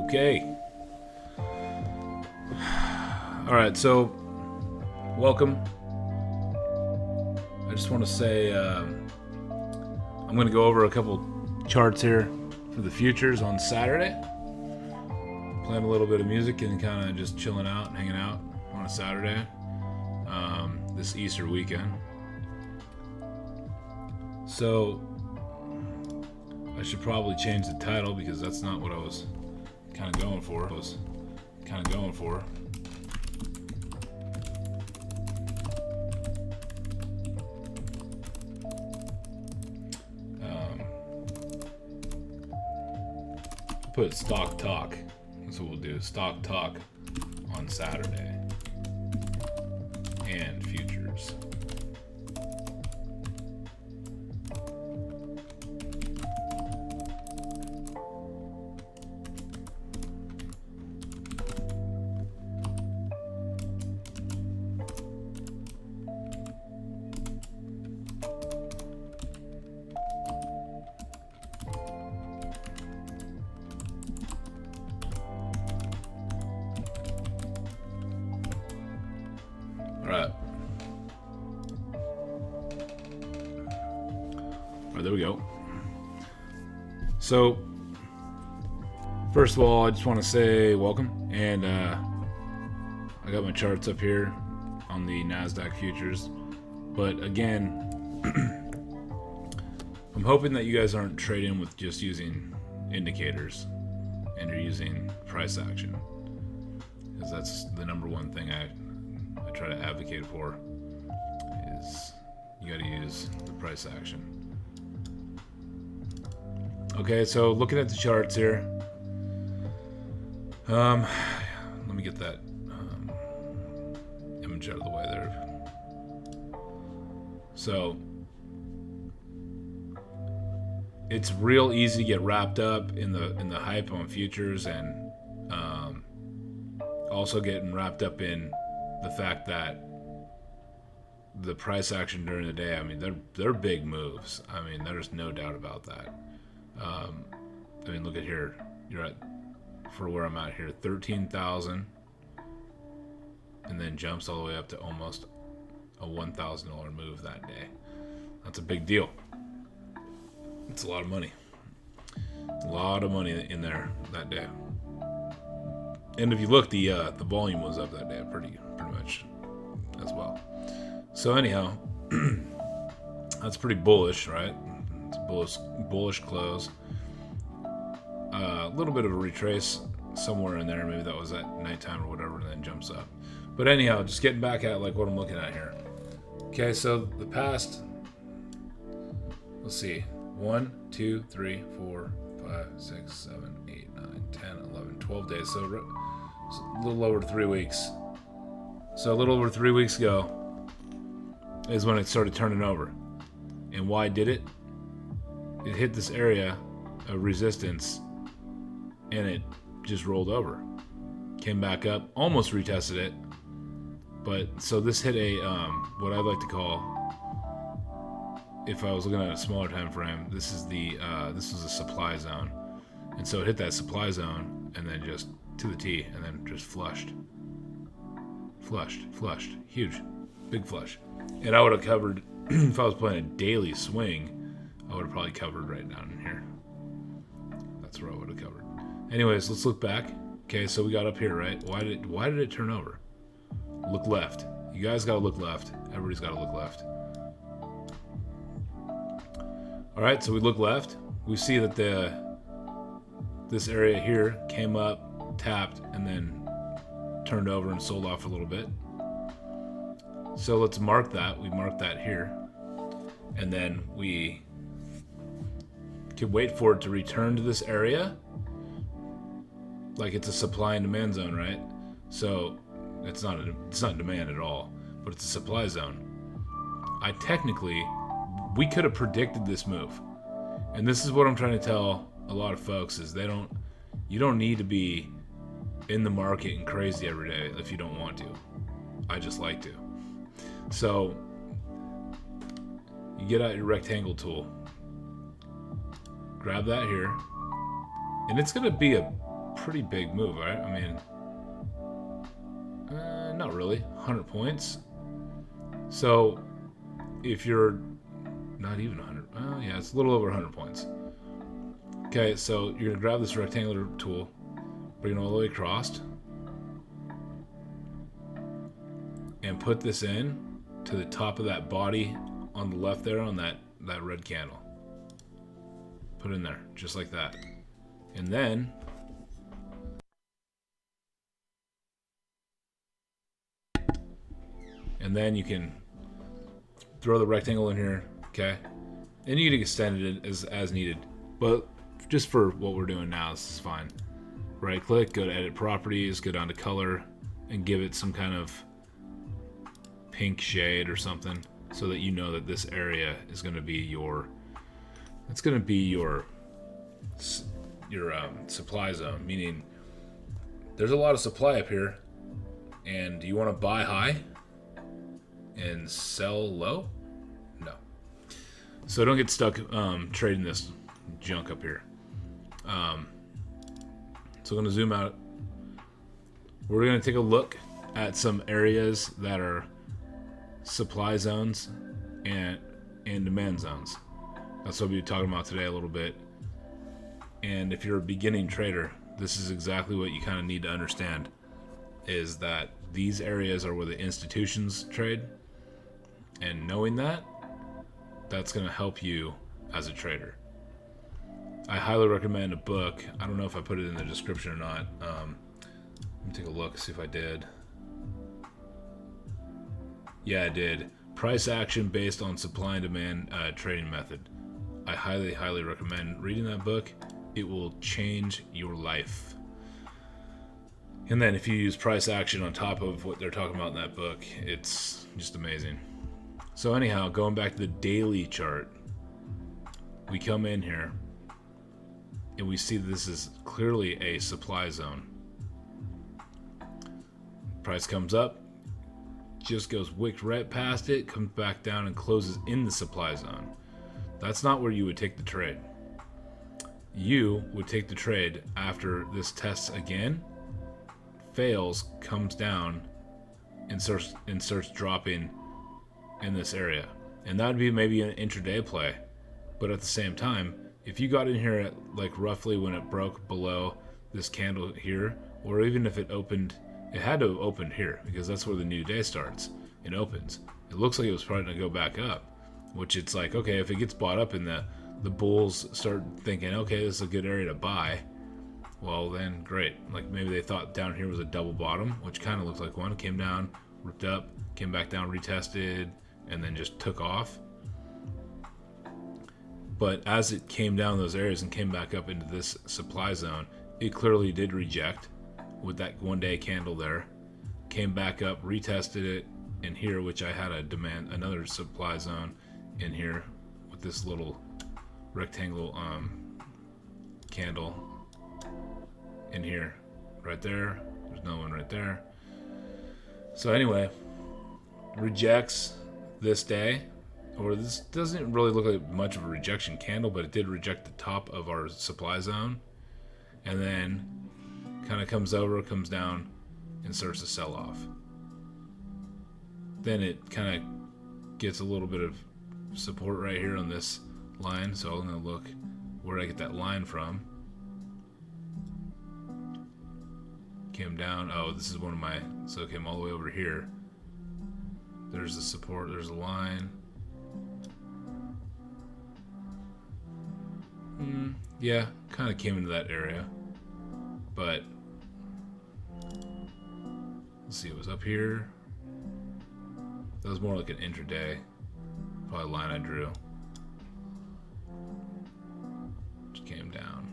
Okay. All right, so welcome. I just want to say I'm going to go over a couple charts here for the futures on Saturday. Playing a little bit of music and kind of just chilling out and hanging out on a Saturday this Easter weekend. So I should probably change the title because that's not what I was kind of going for. Put Stock Talk. That's what we'll do. Stock Talk on Saturday. And futures. Alright, there we go. So, first of all, I just want to say welcome, and I got my charts up here on the NASDAQ futures, but again, I'm hoping that you guys aren't trading with just using indicators and you're using price action, because that's the number one thing I try to advocate for, is you got to use the price action. Okay, so looking at the charts here, let me get that image out of the way there. So it's real easy to get wrapped up in the hype on futures, and also getting wrapped up in the fact that the price action during the day, I mean, they're big moves. I mean, there's no doubt about that. I mean, look at here. You're at, for where I'm at here, 13,000, and then jumps all the way up to almost a $1,000 move that day. That's a big deal. It's a lot of money. A lot of money in there that day. And if you look, the volume was up that day pretty much as well. So anyhow, that's pretty bullish, right? It's a bullish close. A little bit of a retrace somewhere in there. Maybe that was at nighttime or whatever, and then jumps up. But anyhow, just getting back at like what I'm looking at here. Okay, so the past, let's see, 1, 2, 3, 4, 5, 6, 7, 8, 9, 10, 11, 12 days. So a little over 3 weeks. So a little over 3 weeks ago is when it started turning over. And why did it? It hit this area of resistance and it just rolled over. Came back up, almost retested it. But so this hit a what I'd like to call, if I was looking at a smaller time frame, this is the this was a supply zone. And so it hit that supply zone and then just to the T, and then just flushed, huge, big flush. And I would have covered, if I was playing a daily swing, I would have probably covered right down in here. That's where I would have covered. Anyways, let's look back. Okay, so we got up here, right? Why did it turn over? Look left. You guys got to look left. Everybody's got to look left. All right, so we look left. We see that this area here came up, tapped, and then turned over and sold off a little bit. So let's mark that. We mark that here, and then we can wait for it to return to this area. Like it's a supply and demand zone, right? So it's not demand at all, but it's a supply zone. We could have predicted this move, and this is what I'm trying to tell a lot of folks: is you don't need to be in the market and crazy every day if you don't want to. I just like to. So you get out your rectangle tool, grab that here, and it's going to be a pretty big move, right? I mean, not really. 100 points. So if you're not even 100, yeah, it's a little over 100 points. Okay, so you're going to grab this rectangular tool, bring it all the way across, and put this in to the top of that body on the left there on that red candle. Put it in there, just like that. And then you can throw the rectangle in here, okay? And you can extend it as needed. But just for what we're doing now, this is fine. Right click, go to edit properties, go down to color, and give it some kind of pink shade or something, so that you know that this area is going to be your supply zone. Meaning, there's a lot of supply up here, and you want to buy high and sell low? No. So don't get stuck trading this junk up here. So I'm going to zoom out. We're going to take a look at some areas that are supply zones and demand zones. That's what we'll be talking about today a little bit. And if you're a beginning trader, this is exactly what you kind of need to understand, is that these areas are where the institutions trade. And knowing that, that's going to help you as a trader. I highly recommend a book. I don't know if I put it in the description or not. Let me take a look, see if I did. Yeah, I did. Price Action Based on Supply and Demand Trading Method. I highly, highly recommend reading that book. It will change your life. And then if you use price action on top of what they're talking about in that book, it's just amazing. So anyhow, going back to the daily chart, we come in here and we see this is clearly a supply zone. Price comes up, just goes wicked right past it, comes back down and closes in the supply zone. That's not where you would take the trade. You would take the trade after this tests again, fails, comes down, and starts dropping in this area. And that would be maybe an intraday play. But at the same time, if you got in here at like roughly when it broke below this candle here, or even if it opened, it had to have opened here because that's where the new day starts. It opens. It looks like it was probably going to go back up, which it's like, okay, if it gets bought up and the bulls start thinking, okay, this is a good area to buy, well then great. Like maybe they thought down here was a double bottom, which kind of looked like one, came down, ripped up, came back down, retested, and then just took off. But as it came down those areas and came back up into this supply zone, it clearly did reject with that 1 day candle there, came back up, retested it in here, which I had another supply zone in here with this little rectangle candle in here, right there. There's no one right there. So anyway, rejects this day, or this doesn't really look like much of a rejection candle, but it did reject the top of our supply zone, and then kind of comes over, comes down, and starts to sell off. Then it kind of gets a little bit of support right here on this line, so I'm going to look where I get that line from. Came down, oh, this is one of my, so it came all the way over here. There's the support, there's a line. Yeah, kind of came into that area, but let's see, it was up here. That was more like an intraday, probably a line I drew. Just came down.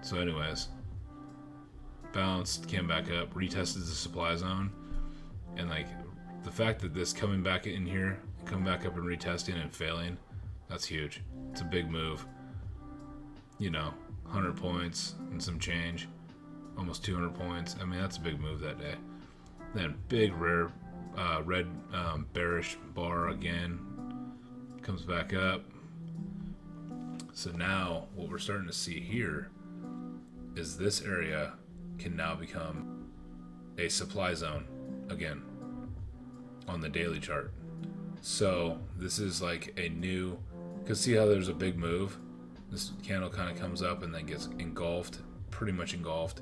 So anyways, bounced, came back up, retested the supply zone, and like the fact that this coming back in here, coming back up and retesting and failing, that's huge. It's a big move. You know, 100 points and some change almost 200 points. I mean, that's a big move that day. Then big rare red bearish bar again, comes back up. So now what we're starting to see here is this area can now become a supply zone again on the daily chart. So this is like a new, because see how there's a big move? This candle kind of comes up and then gets engulfed, pretty much engulfed,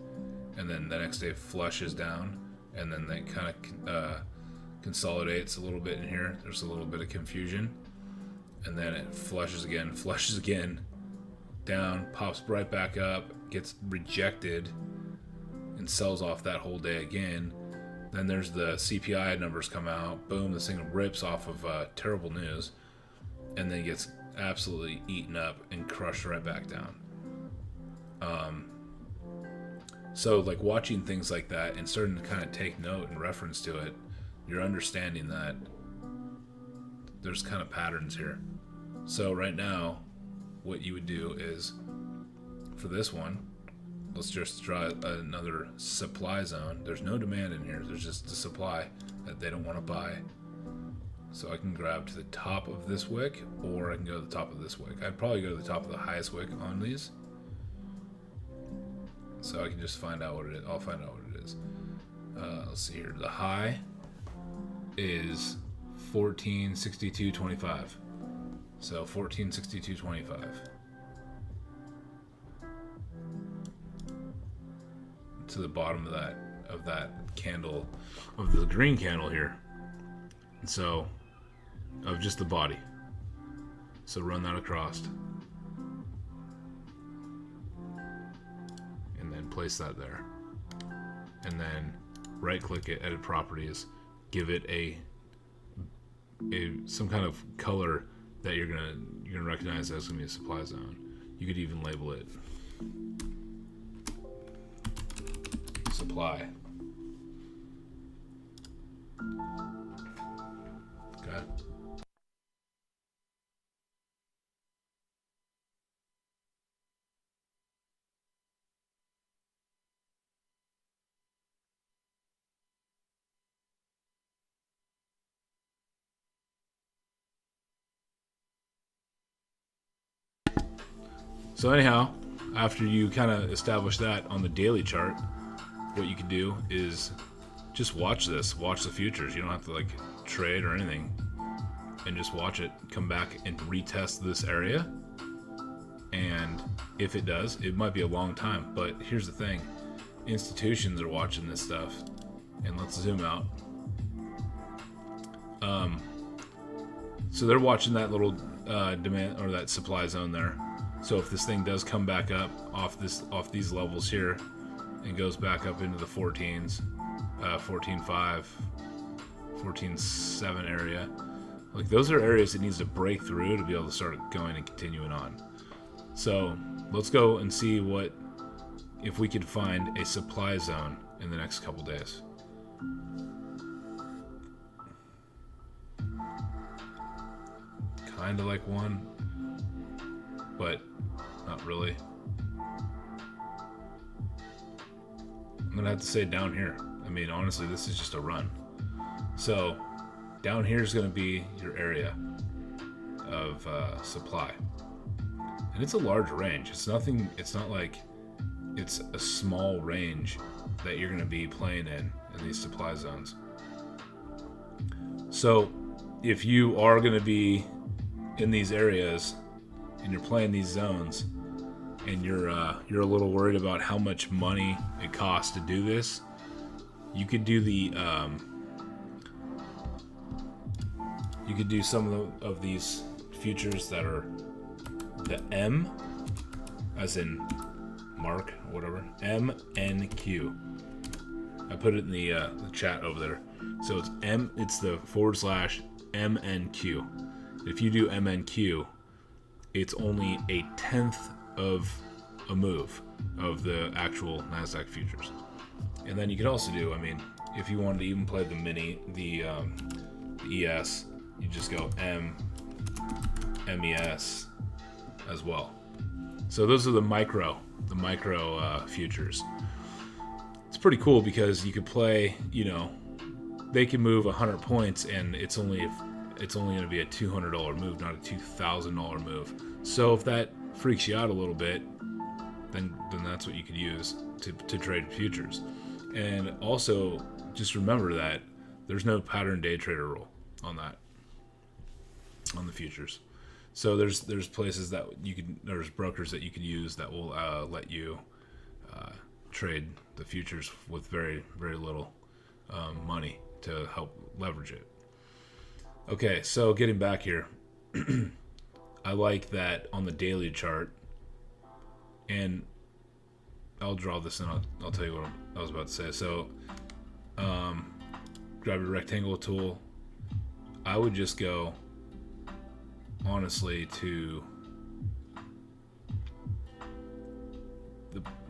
and then the next day flushes down, and then they kind of consolidates a little bit in here. There's a little bit of confusion, and then it flushes again, down, pops right back up, gets rejected, and sells off that whole day again. Then there's the CPI numbers come out. Boom, this thing rips off of terrible news, and then gets absolutely eaten up and crushed right back down. So like watching things like that and starting to kind of take note and reference to it, you're understanding that there's kind of patterns here. So right now, what you would do is, for this one, let's just draw another supply zone. There's no demand in here. There's just a supply that they don't want to buy. So I can grab to the top of this wick, or I can go to the top of this wick. I'd probably go to the top of the highest wick on these. So I can just find out what it is. I'll find out what it is. Let's see here. The high is 1462.25. So 1462.25. To the bottom of that candle, of the green candle here. And so of just the body. So run that across. And then place that there. And then right click it, edit properties, give it a some kind of color that you're gonna recognize as gonna be a supply zone. You could even label it supply. Okay. So anyhow, after you kind of establish that on the daily chart, what you can do is just watch the futures. You don't have to like trade or anything, and just watch it come back and retest this area. And if it does, it might be a long time, but here's the thing, institutions are watching this stuff. And let's zoom out. So they're watching that little demand or that supply zone there. So if this thing does come back up off these levels here and goes back up into the 14s, 14.5, 14.7 area, like those are areas it needs to break through to be able to start going and continuing on. So let's go and see if we could find a supply zone in the next couple days. Kind of like one, but not really. I'm gonna have to say down here. I mean, honestly, this is just a run. So down here is gonna be your area of supply, and it's a large range. It's not like it's a small range that you're gonna be playing in these supply zones. So if you are gonna be in these areas and you're playing these zones, and you're a little worried about how much money it costs to do this, you could do some of these futures that are the M, as in Mark or whatever, MNQ. I put it in the chat over there. So it's the /MNQ. If you do MNQ, it's only a tenth of a move of the actual NASDAQ futures. And then you could also do, I mean, if you wanted to even play the ES, you just go MES as well. So those are the micro futures. it's pretty cool because you could play, you know, they can move 100 points and it's only going to be a $200 move, not a $2,000 move. So if that freaks you out a little bit, then that's what you could use to trade futures. And also just remember that there's no pattern day trader rule on that, on the futures. So there's places that there's brokers that you can use that will let you trade the futures with very, very little money to help leverage it. Okay, so getting back here, I like that on the daily chart, and I'll draw this and I'll tell you what I was about to say. So grab your rectangle tool. I would just go, honestly, to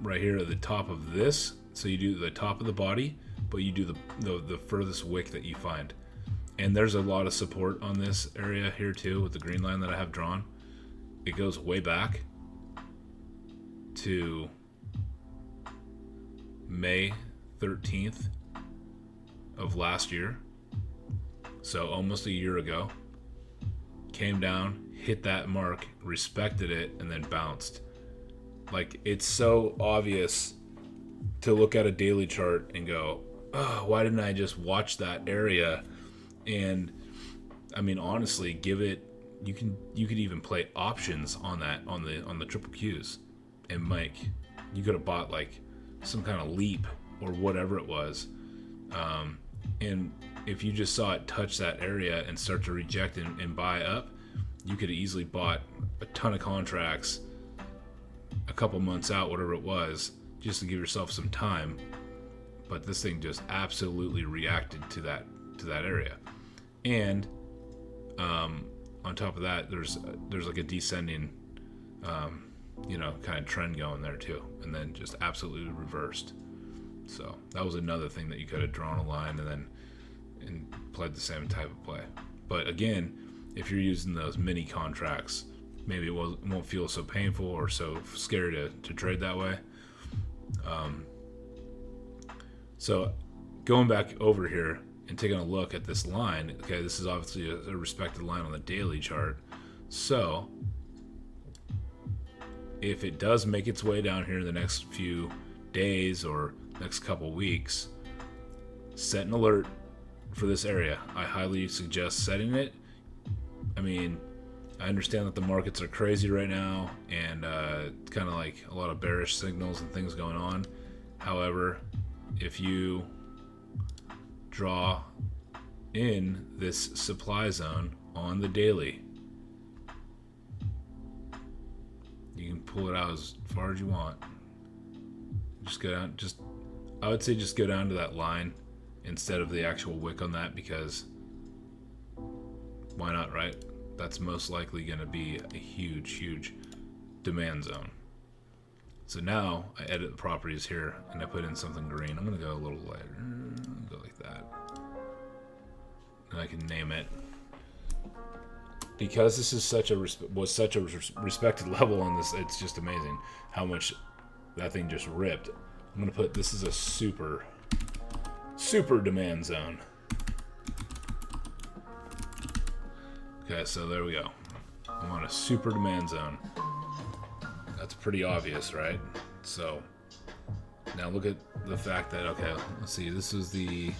right here at the top of this. So you do the top of the body, but you do the furthest wick that you find. And there's a lot of support on this area here too with the green line that I have drawn. It goes way back to May 13th of last year. So almost a year ago. Came down, hit that mark, respected it, and then bounced. Like, it's so obvious to look at a daily chart and go, oh, why didn't I just watch that area? And I mean, honestly, give it, you could even play options on that, on the triple Qs. And Mike, you could have bought like some kind of leap or whatever it was. And if you just saw it touch that area and start to reject and buy up, you could have easily bought a ton of contracts a couple months out, whatever it was, just to give yourself some time. But this thing just absolutely reacted to that area. And on top of that, there's like a descending kind of trend going there too, and then just absolutely reversed. So that was another thing that you could have drawn a line and played the same type of play. But again, if you're using those mini contracts, maybe it won't feel so painful or so scary to trade that way. So going back over here and taking a look at this line, okay, this is obviously a respected line on the daily chart. So if it does make its way down here in the next few days or next couple weeks, set an alert for this area. I highly suggest setting it. I mean, I understand that the markets are crazy right now and it's kind of like a lot of bearish signals and things going on. However, if you draw in this supply zone on the daily, you can pull it out as far as you want. Just go down, I would say just go down to that line instead of the actual wick on that, because why not, right? That's most likely going to be a huge demand zone. So now I edit the properties here and I put in something green. I'm going to go a little lighter. Go like that. And I can name it. Because this is such a respected level on this, it's just amazing how much that thing just ripped. I'm going to put, this is a super demand zone. Okay, so there we go. I'm on a super demand zone. That's pretty obvious, right? So now look at the fact that, okay, let's see, this is the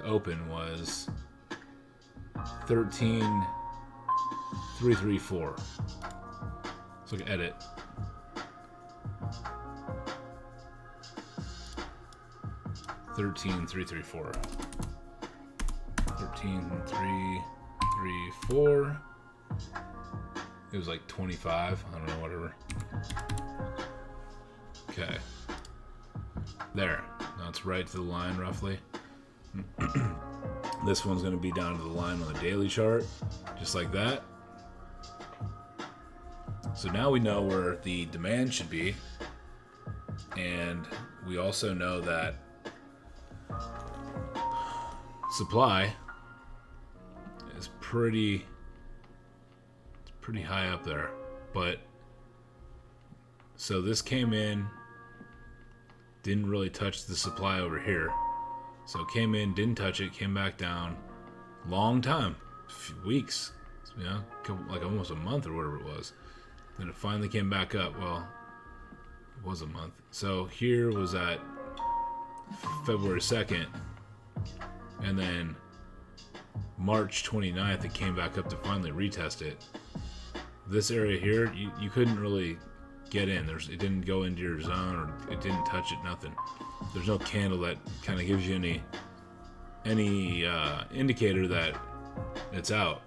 open was 13,334. So I can edit. $13,334. 13,334. It was like 25. I don't know, whatever. Okay. There. Now it's right to the line, roughly. This one's going to be down to the line on the daily chart, just like that. So now we know where the demand should be, and we also know that supply is pretty high up there. But so this came in didn't really touch the supply over here. So it came in, didn't touch it, came back down. Long time, weeks, like almost a month or whatever it was. Then it finally came back up. Well, it was a month. So here was at February 2nd, and then March 29th it came back up to finally retest it. This area here, you couldn't really get in. It didn't go into your zone, or it didn't touch it, nothing. There's no candle that kind of gives you any indicator that it's out.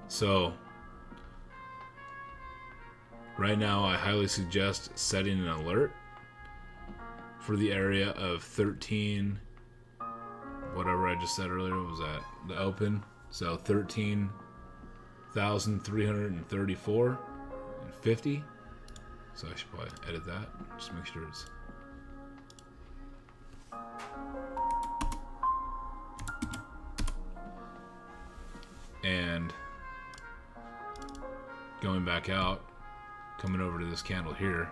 So right now I highly suggest setting an alert for the area of 13, whatever I just said earlier was at the open. So 13,334 and 50. So I should probably edit that. Just make sure it's. And going back out, coming over to this candle here.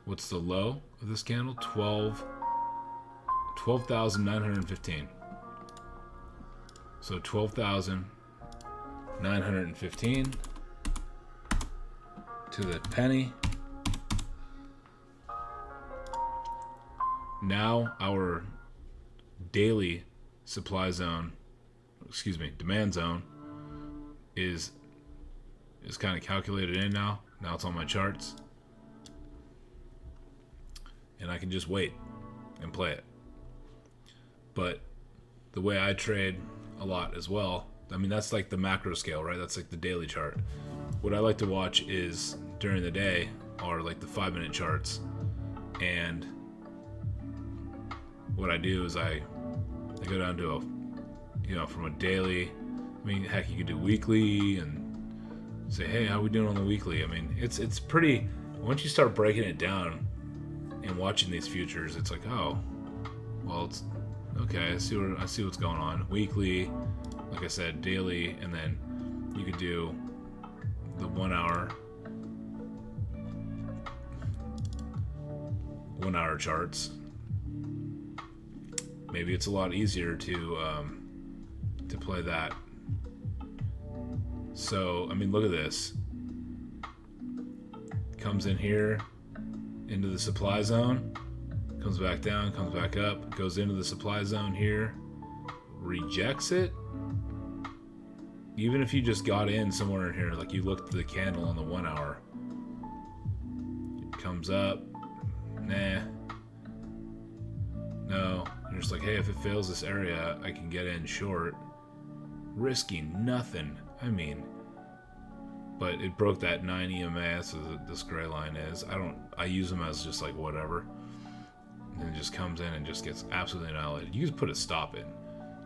What's the low of this candle? 12,915. So 12,915 to the penny. Now our daily supply zone, demand zone is kind of calculated in now. Now it's on my charts. And I can just wait and play it. But the way I trade a lot as well, I mean, that's like the macro scale, right? That's like the daily chart. What I like to watch is during the day are like the 5-minute charts. And what I do is I go down to from a daily, I mean, heck, you could do weekly and say, hey, how we doing on the weekly? I mean, it's pretty, once you start breaking it down and watching these futures, it's like, oh, well, it's okay. I see what's going on. Weekly, like I said, daily, and then you could do the 1 hour charts. Maybe it's a lot easier to play that. So I mean, look at this. Comes in here into the supply zone, comes back down, comes back up, goes into the supply zone here, rejects it. Even if you just got in somewhere in here, like you looked at the candle on the 1 hour, it comes up, nah, no, you're just like, hey, if it fails this area, I can get in short, risking nothing. I mean, but it broke that 9 EMA, that's what this gray line is. I use them as just like whatever. And it just comes in and just gets absolutely annihilated. You just put a stop in.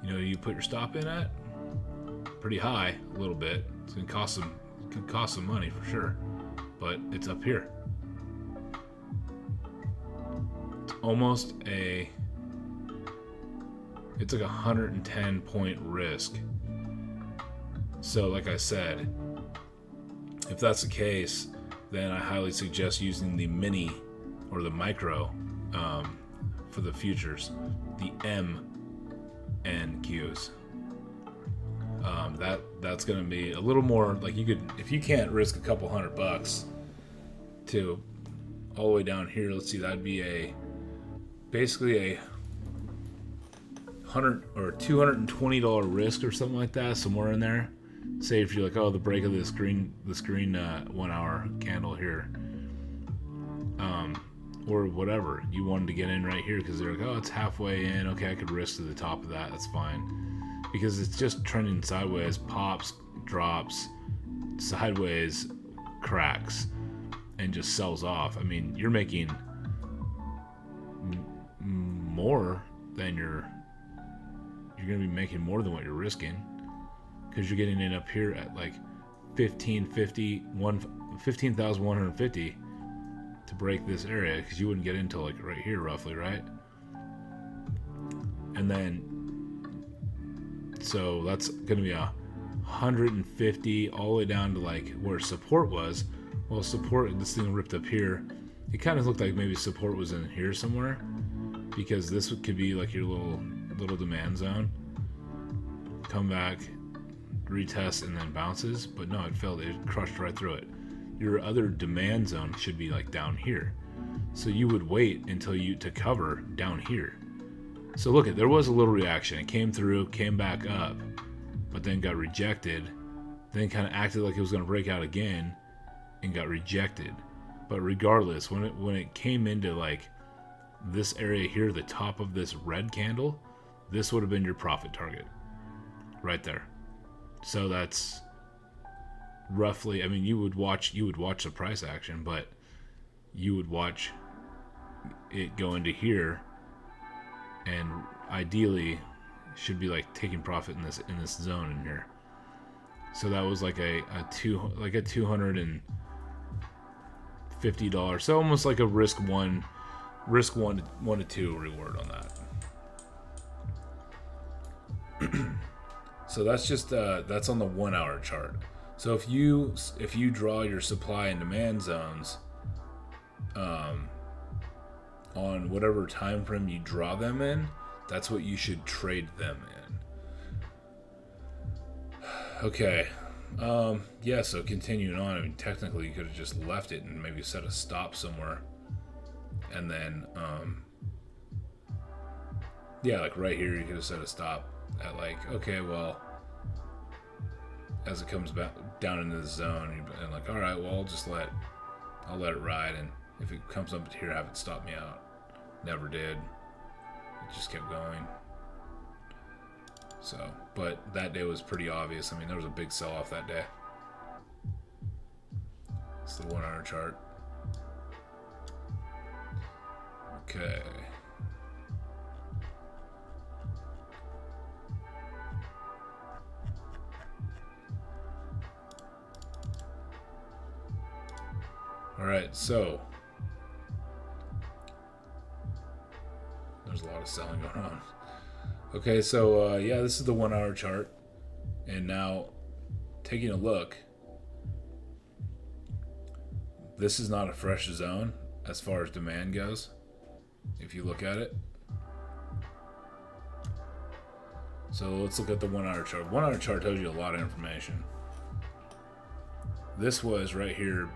You put your stop in at pretty high, a little bit. It's gonna cost some money for sure. But it's up here. It's like a 110 point risk. So like I said, if that's the case, then I highly suggest using the mini or the micro for the futures, the MNQs. That's going to be a little more like if you can't risk a couple $100 to all the way down here. Let's see, that'd be basically a $100 or $220 risk or something like that, somewhere in there. Say if you're like, oh, the break of this green 1 hour candle here, or whatever, you wanted to get in right here because they're like, oh, it's halfway in, okay, I could risk to the top of that, that's fine, because it's just trending sideways, pops, drops, sideways, cracks, and just sells off. I mean, you're making more than you're going to be making more than what you're risking, because you're getting in up here at like 15,150 to break this area, because you wouldn't get into like right here roughly, right? And then so that's going to be a 150 all the way down to like where support was. Well, support, this thing ripped up here. It kind of looked like maybe support was in here somewhere, because this could be like your little demand zone. Come back, retest, and then bounces. But no, it failed. It crushed right through it. Your other demand zone should be like down here. So you would wait until to cover down here. So look, there was a little reaction. It came through, came back up, but then got rejected. Then kind of acted like it was going to break out again and got rejected. But regardless, when it came into like this area here, the top of this red candle, this would have been your profit target right there. So that's roughly, I mean, you would watch the price action, but you would watch it go into here, and ideally should be like taking profit in this zone in here. So that was like a $250, so almost like a risk one to two reward on that. So that's just that's on the 1 hour chart. So if you draw your supply and demand zones on whatever time frame you draw them in, that's what you should trade them in. Okay. Yeah, so continuing on, I mean, technically you could have just left it and maybe set a stop somewhere. And then, yeah, like right here, you could have set a stop at like, okay, well, as it comes back down into the zone, and like, all right, well, I'll let it ride, and if it comes up to here, have it stop me out. Never did. It just kept going. So, but that day was pretty obvious. I mean, there was a big sell-off that day. It's the 1 hour chart. Okay. All right, so there's a lot of selling going on. Okay, so yeah, this is the 1 hour chart, and now taking a look, this is not a fresh zone as far as demand goes. If you look at it, so let's look at the 1 hour chart. 1 hour chart tells you a lot of information. This was right here.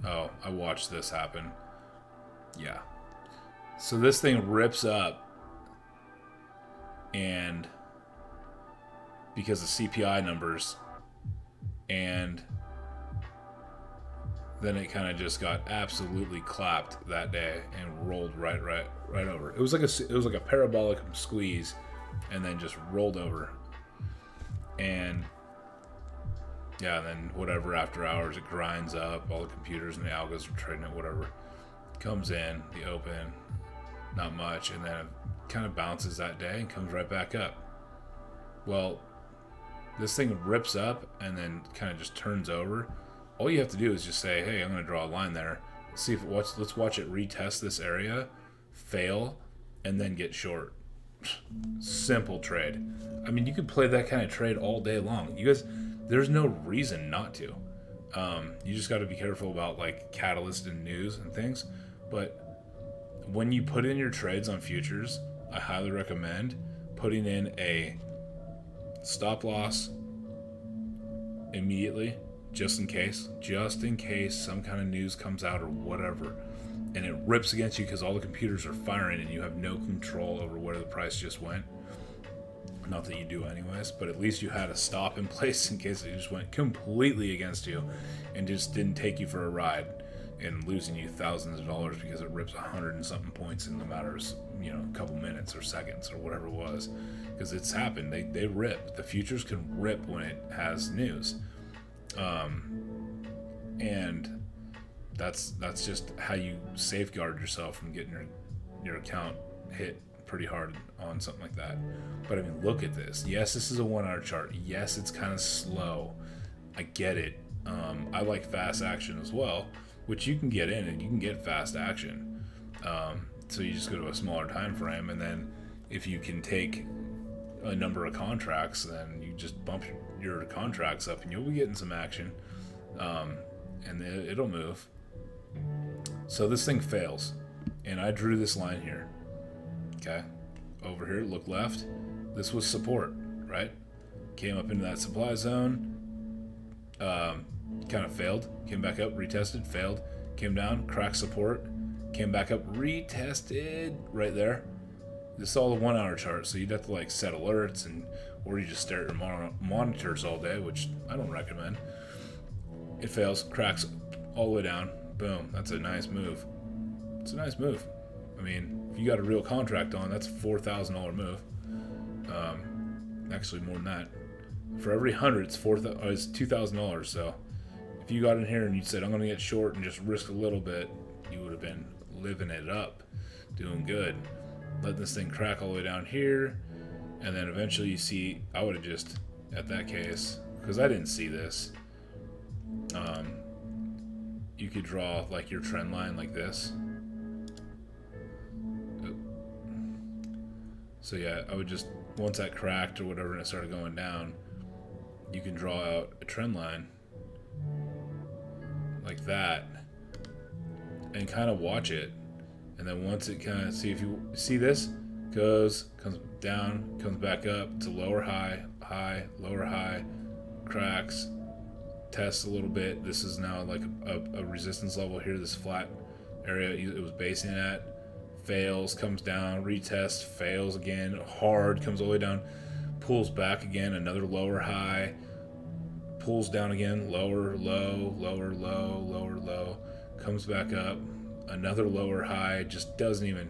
Oh, I watched this happen. Yeah. So this thing rips up, and because of CPI numbers, and then it kind of just got absolutely clapped that day and rolled right over. It was like a parabolic squeeze, and then just rolled over. And yeah, and then whatever, after hours, it grinds up. All the computers and the algos are trading it, whatever. Comes in, the open, not much, and then it kind of bounces that day and comes right back up. Well, this thing rips up and then kind of just turns over. All you have to do is just say, hey, I'm going to draw a line there. Let's watch it retest this area, fail, and then get short. Simple trade. I mean, you could play that kind of trade all day long. You guys, there's no reason not to. You just got to be careful about like catalyst and news and things. But when you put in your trades on futures, I highly recommend putting in a stop loss immediately, just in case some kind of news comes out or whatever, and it rips against you because all the computers are firing and you have no control over where the price just went. Not that you do anyways, but at least you had a stop in place in case it just went completely against you and just didn't take you for a ride and losing you thousands of dollars because it rips 100 and something points in the matter of, a couple minutes or seconds or whatever it was. Because it's happened. They rip. The futures can rip when it has news. And that's just how you safeguard yourself from getting your account hit pretty hard on something like that. But I mean, look at this. Yes, this is a 1 hour chart. Yes, it's kind of slow. I get it. I like fast action as well, which you can get in and you can get fast action. So you just go to a smaller time frame, and then if you can take a number of contracts, then you just bump your contracts up and you'll be getting some action, and it'll move. So this thing fails, and I drew this line here. Okay, over here, look left. This was support, right? Came up into that supply zone, kind of failed, came back up, retested, failed, came down, cracked support, came back up, retested right there. This is all the 1 hour chart, so you'd have to like set alerts, or you just stare at your monitors all day, which I don't recommend. It fails, cracks all the way down, boom. That's a nice move. It's a nice move. I mean, if you got a real contract on, that's a $4,000 move. Actually, more than that. For every 100, it's $2,000. So, if you got in here and you said, "I'm going to get short and just risk a little bit," you would have been living it up, doing good. Let this thing crack all the way down here, and then eventually you see. I would have just, at that case, because I didn't see this. You could draw like your trend line like this. So yeah, I would just, once that cracked or whatever and it started going down, you can draw out a trend line like that and kind of watch it. And then once it kind of, see if you see this, comes down, comes back up to lower high, lower high, cracks, tests a little bit. This is now like a resistance level here, this flat area it was basing at. Fails, comes down, retests, fails again, hard, comes all the way down, pulls back again, another lower high, pulls down again, lower, low, lower, low, lower, low, comes back up, another lower high, just doesn't even,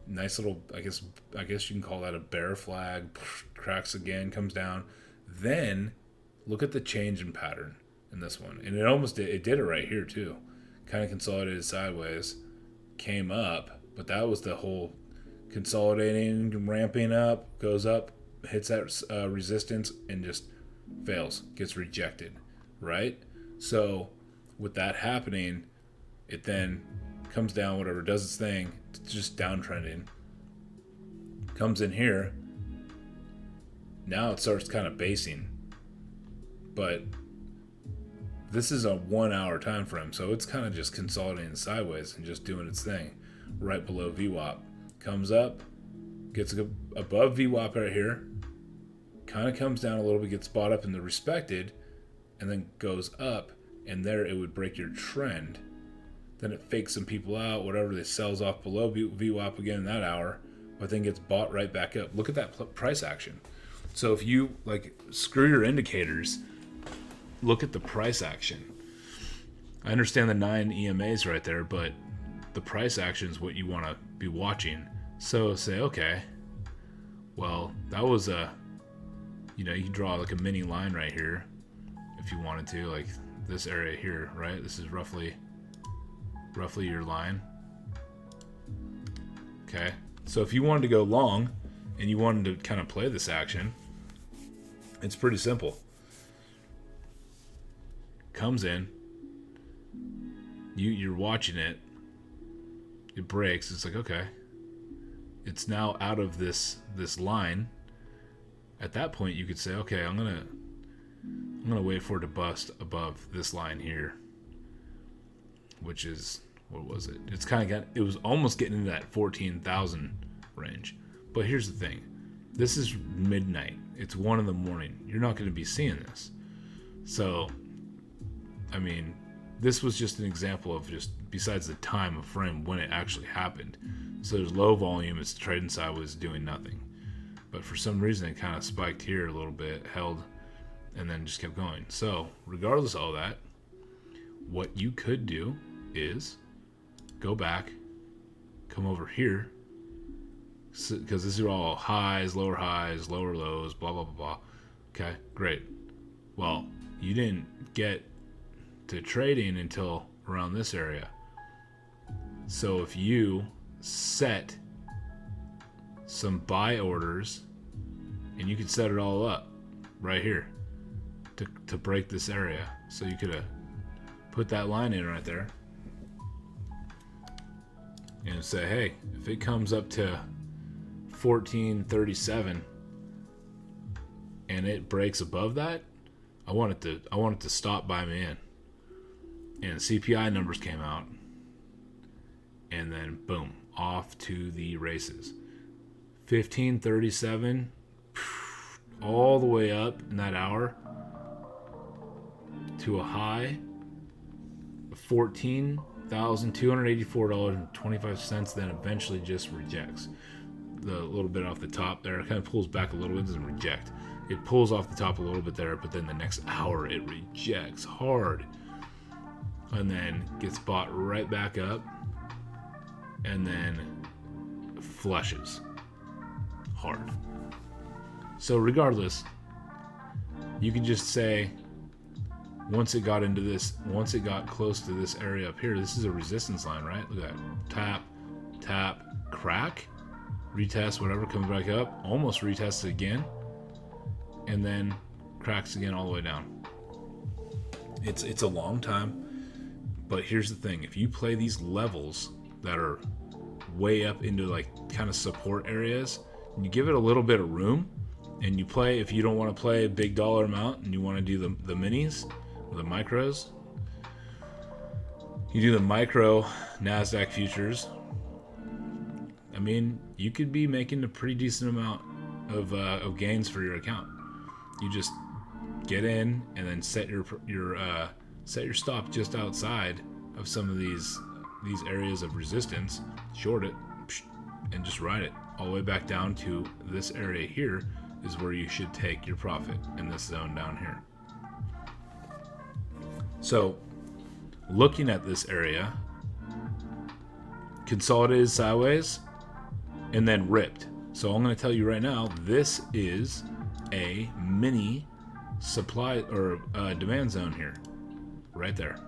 nice little, I guess you can call that a bear flag, cracks again, comes down. Then look at the change in pattern in this one. And it did it right here too. Kind of consolidated sideways, came up, but that was the whole consolidating, ramping up, goes up, hits that resistance, and just fails, gets rejected, right? So with that happening, it then comes down, whatever, does its thing, it's just downtrending, comes in here, now it starts kind of basing, but this is a 1 hour time frame, so it's kind of just consolidating sideways and just doing its thing right below VWAP. Comes up, gets above VWAP right here, kind of comes down a little bit, gets bought up in the respected, and then goes up, and there it would break your trend. Then it fakes some people out, whatever, it sells off below VWAP again in that hour, but then gets bought right back up. Look at that price action. So if you, like, screw your indicators, look at the price action. I understand the 9 EMAs right there, but the price action is what you want to be watching. So say, okay, well, that was you can draw like a mini line right here if you wanted to, like this area here, right? This is roughly your line. Okay, so if you wanted to go long and you wanted to kind of play this action, it's pretty simple. Comes in, you're watching it, it breaks, it's like, okay, it's now out of this line. At that point you could say, okay, I'm gonna wait for it to bust above this line here, which is, what was it? It's kind of it was almost getting into that 14,000 range. But here's the thing, this is midnight, it's 1 a.m. You're not going to be seeing this. So I mean, this was just an example of just, besides the time of frame, when it actually happened. So there's low volume, it's trading sideways, doing nothing. But for some reason, it kind of spiked here a little bit, held, and then just kept going. So regardless of all that, what you could do is go back, come over here, because these are all highs, lower lows, blah, blah, blah, blah. Okay, great. Well, you didn't get to trading until around this area. So if you set some buy orders, and you could set it all up right here to break this area. So you could have put that line in right there and say, hey, if it comes up to 1437, and it breaks above that, I want it to stop by me in. And CPI numbers came out, and then boom, off to the races. 1537, all the way up in that hour to a high of $14,284.25. Then eventually just rejects. The little bit off the top there, it kind of pulls back a little bit, doesn't reject. It pulls off the top a little bit there, but then the next hour it rejects hard, and then gets bought right back up, and then flushes hard. So regardless, you can just say, once it got close to this area up here, this is a resistance line, right? Look at that. Tap, tap, crack, retest, whatever, comes back up, almost retests again, and then cracks again all the way down. It's a long time, but here's the thing. If you play these levels that are way up into like kind of support areas, and you give it a little bit of room, and you play, if you don't want to play a big dollar amount and you want to do the minis or the micros, you do the micro NASDAQ futures. I mean, you could be making a pretty decent amount of gains for your account. You just get in and then set your stop just outside of some of these areas of resistance, short it, and just ride it all the way back down to this area here is where you should take your profit, in this zone down here. So looking at this area, consolidated sideways and then ripped. So I'm going to tell you right now, this is a mini supply or demand zone here, right there.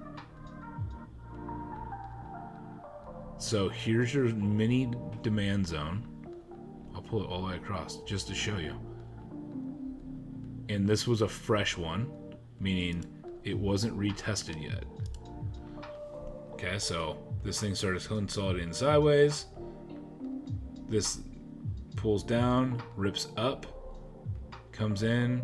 So here's your mini demand zone. I'll pull it all the way across just to show you. And this was a fresh one, meaning it wasn't retested yet. Okay, so this thing started consolidating sideways. This pulls down, rips up, comes in,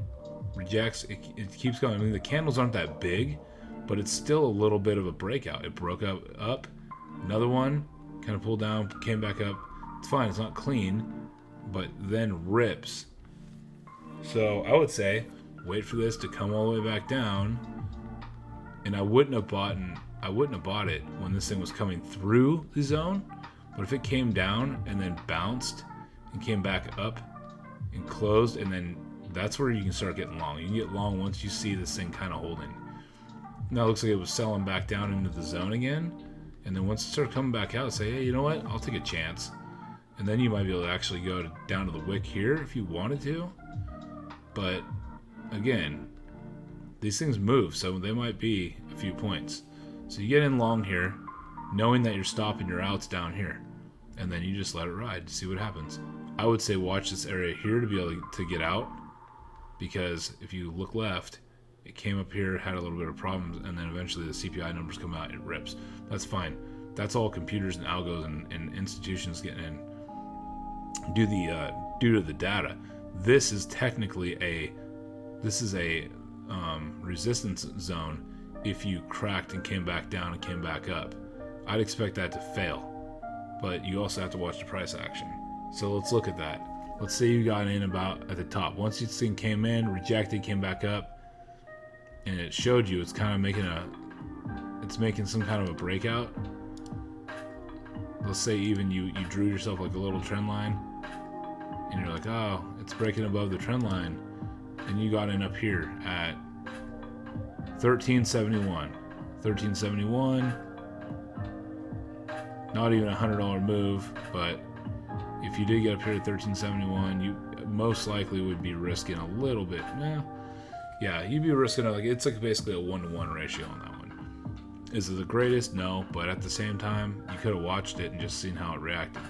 rejects. It keeps going. I mean, the candles aren't that big, but it's still a little bit of a breakout. It broke up, another one, kind of pulled down, came back up. It's fine, it's not clean, but then rips. So I would say wait for this to come all the way back down, and I wouldn't have bought it when this thing was coming through the zone. But if it came down and then bounced and came back up and closed, and then that's where you can start getting long. You can get long once you see this thing kind of holding. Now it looks like it was selling back down into the zone again, and then once it started coming back out, say, hey, you know what? I'll take a chance. And then you might be able to actually go down to the wick here if you wanted to. But again, these things move, so they might be a few points. So you get in long here, knowing that you're stopping your outs down here, and then you just let it ride to see what happens. I would say watch this area here to be able to get out, because if you look left, it came up here, had a little bit of problems, and then eventually the CPI numbers come out and it rips. That's fine. That's all computers and algos and institutions getting in due to the data. This is technically a resistance zone. If you cracked and came back down and came back up, I'd expect that to fail, but you also have to watch the price action. So let's look at that. Let's say you got in about at the top. Once this thing came in, rejected, came back up, and it showed you it's kind of making some kind of a breakout. Let's say even you drew yourself like a little trend line, and you're like, oh, it's breaking above the trend line, and you got in up here at 1371. Not even $100 move, but if you did get up here at 1371, you most likely would be risking a little bit. Yeah, you'd be risking it's like basically a 1-to-1 ratio on that one. Is it the greatest? No, but at the same time, you could have watched it and just seen how it reacted.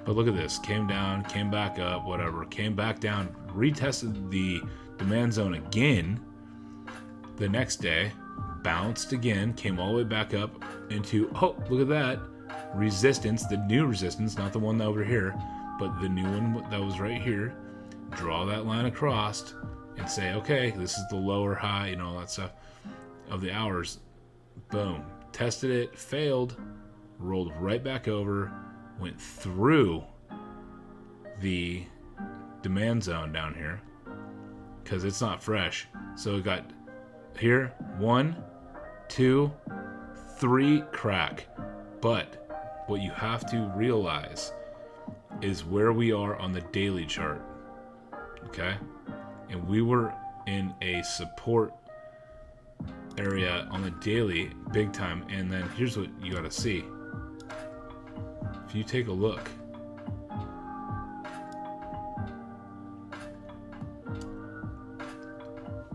But look at this, came down, came back up, whatever, came back down, retested the demand zone again the next day, bounced again, came all the way back up into, oh, look at that, resistance, the new resistance, not the one over here, but the new one that was right here. Draw that line across, and say, okay, this is the lower high, you know, all that stuff of the hours. Boom. Tested it, failed, rolled right back over, went through the demand zone down here because it's not fresh. So it got here 1, 2, 3 crack. But what you have to realize is where we are on the daily chart. Okay? And we were in a support area on the daily big time. And then here's what you got to see. If you take a look,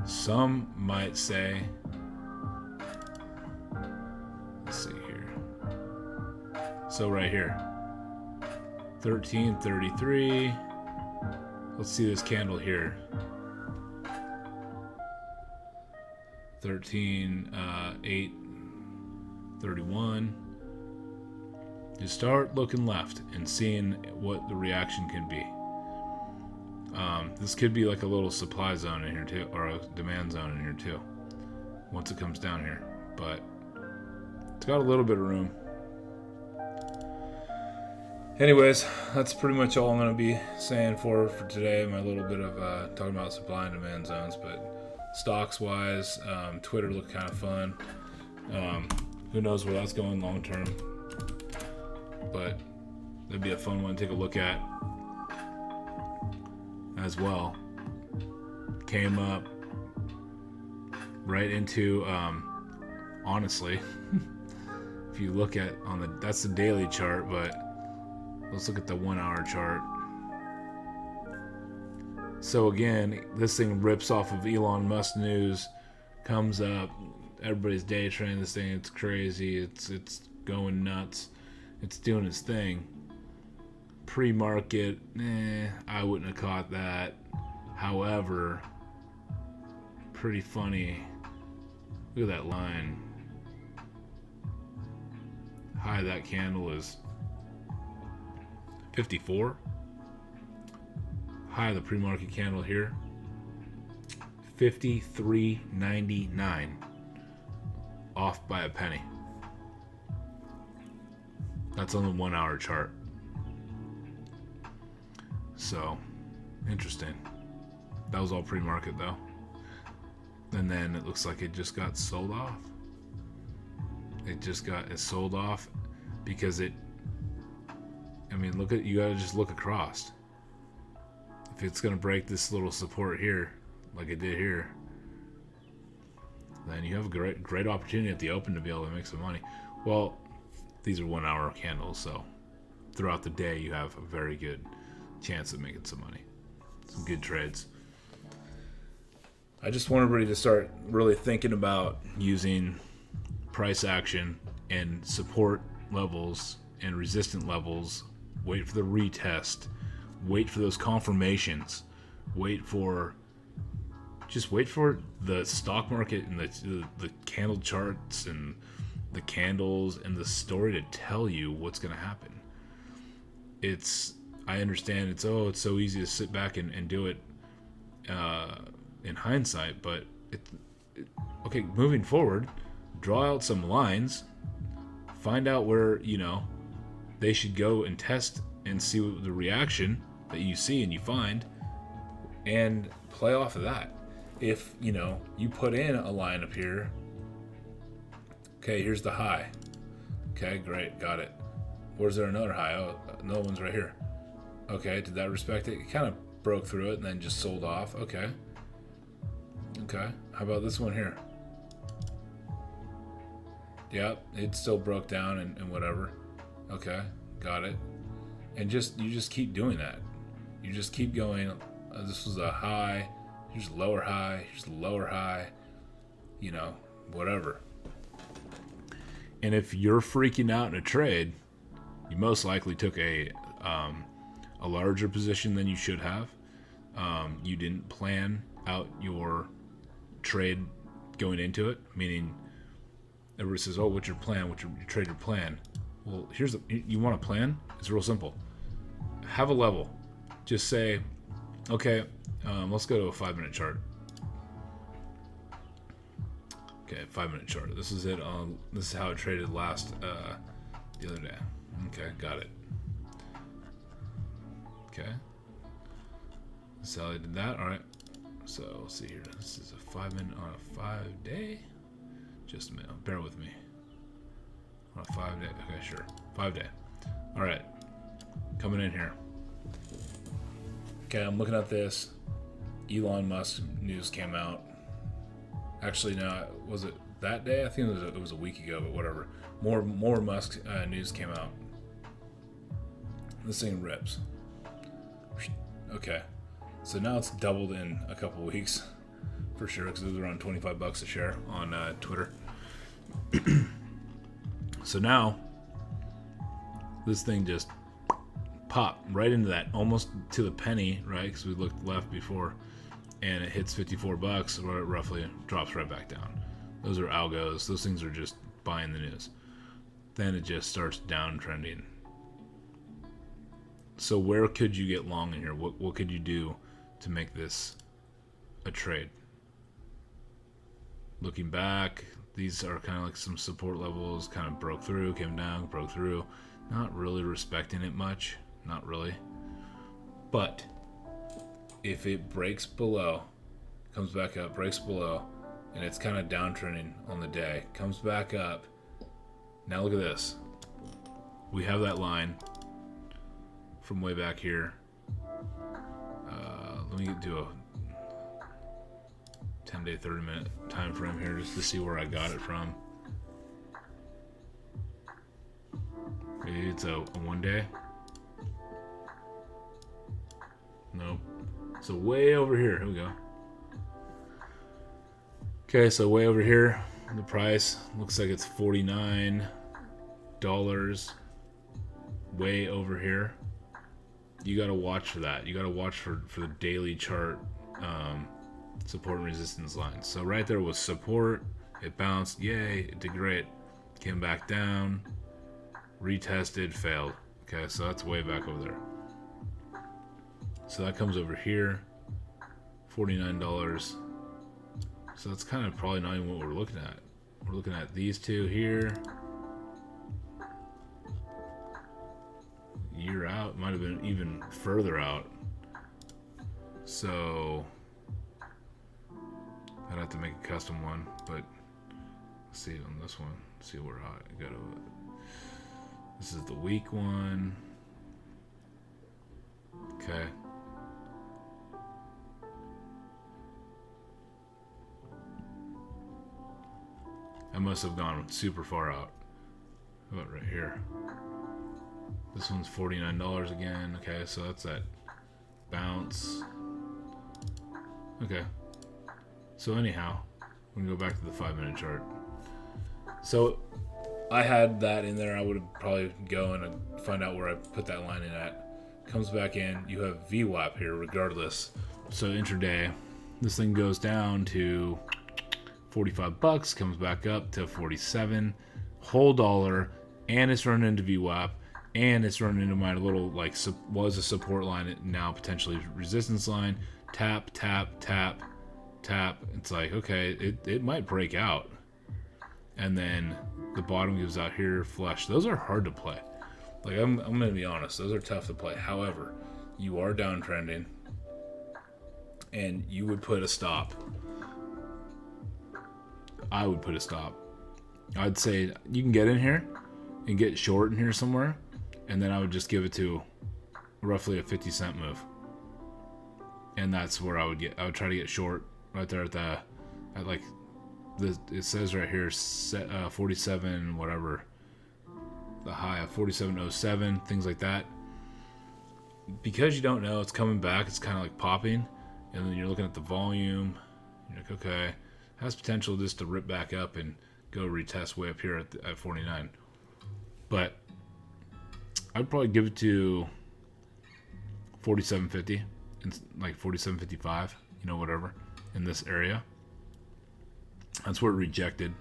some might say, let's see here. So right here, 1333. Let's see this candle here. 831. Just start looking left and seeing what the reaction can be. This could be like a little supply zone in here too, or a demand zone in here too, once it comes down here. But it's got a little bit of room. Anyways, that's pretty much all I'm going to be saying for today. My little bit of talking about supply and demand zones. But stocks wise, Twitter looked kind of fun. Who knows where that's going long term. But that'd be a fun one to take a look at as well. Came up right into, honestly, if you look at that's the daily chart, but let's look at the 1 hour chart. So again, this thing rips off of Elon Musk news, comes up, everybody's day trading this thing, it's crazy, it's going nuts, it's doing its thing. Pre-market, I wouldn't have caught that. However, pretty funny. Look at that line. High of that candle is 54. High of the pre-market candle here, 53.99. Off by a penny. That's on the 1 hour chart. So, interesting. That was all pre-market though. And then it looks like it just got sold off. It sold off because you gotta just look across. If it's gonna break this little support here, like it did here, then you have a great opportunity at the open to be able to make some money. Well, these are 1 hour candles, so throughout the day you have a very good chance of making some money. Some good trades. I just want everybody to start really thinking about using price action and support levels and resistant levels. Wait for the retest. Wait for those confirmations. Wait for the stock market and the candle charts and the candles and the story to tell you what's going to happen. I understand it's so easy to sit back and do it in hindsight, but okay, moving forward, draw out some lines, find out where they should go and test and see the reaction that you see and you find, and play off of that. If you put in a line up here, okay, here's the high, okay, great, got it. Where's there another high? Oh, another one's right here. Okay, did that respect it? It kind of broke through it and then just sold off. Okay, how about this one here? Yep, it still broke down and whatever. Okay, got it. And you just keep doing that. You just keep going. This was a high. Here's a lower high. Here's a lower high. Whatever. And if you're freaking out in a trade, you most likely took a larger position than you should have. You didn't plan out your trade going into it, meaning everybody says, oh, what's your plan? What's your trader plan? Well, you want a plan? It's real simple. Have a level. Just say, okay, let's go to a 5-minute chart. Okay, 5-minute chart. This is it. This is how it traded last the other day. Okay, got it. Okay. This is how I did that. All right. So let's see here. This is a 5-minute on a 5-day. Just a minute. Bear with me. On a 5-day. Okay, sure. 5-day. All right. Coming in here. Okay, I'm looking at this. Elon Musk news came out. Actually, no, was it that day? I think it was a week ago, but whatever. More Musk news came out. This thing rips. Okay, so now it's doubled in a couple weeks, for sure, because it was around $25 a share on Twitter. So now this thing just popped right into that, almost to the penny, right? Because we looked left before, and it hits $54, roughly, it drops right back down. Those are algos. Those things are just buying the news. Then it just starts downtrending. So where could you get long in here? What could you do to make this a trade? Looking back, these are kind of like some support levels. Kind of broke through, came down, broke through. Not really respecting it much. Not really. But if it breaks below, comes back up, breaks below, and it's kind of downtrending on the day, comes back up. Now look at this. We have that line from way back here. Let me do a 10-day, 30-minute time frame here just to see where I got it from. Maybe it's a 1 day. Nope. So way over here. Here we go. Okay, so way over here, the price looks like it's $49. Way over here. You got to watch for that. You got to watch for the daily chart support and resistance lines. So right there was support. It bounced. Yay. It did great. Came back down. Retested. Failed. Okay, so that's way back over there. So that comes over here. $49. So that's kind of probably not even what we're looking at. We're looking at these two here. Year out, might have been even further out. So I'd have to make a custom one, but let's see on this one. Let's see where I got to. This is the week one. Okay. I must have gone super far out. How about right here? This one's $49 again. Okay, so that's that bounce. Okay. So anyhow, we can go back to the 5-minute chart. So I had that in there. I would probably go and find out where I put that line in at. Comes back in. You have VWAP here regardless. So intraday, this thing goes down to $45, comes back up to 47, whole dollar, and it's running into VWAP. And it's running into my little, like, was a support line, now potentially resistance line. Tap, tap, tap, tap. It's like, okay, it might break out. And then the bottom gives out here, flush. Those are hard to play. Like, I'm going to be honest. Those are tough to play. However, you are downtrending. And you would put a stop. I would put a stop. I'd say you can get in here and get short in here somewhere. And then I would just give it to roughly a 50-cent move. And that's where I would try to get short right there it says right here 47 whatever, the high of 47.07, things like that. Because you don't know it's coming back, it's kind of like popping, and then you're looking at the volume. You're like, okay, has potential just to rip back up and go retest way up here at 49. But I'd probably give it to 47.50 and like 47.55, whatever, in this area. That's where it rejected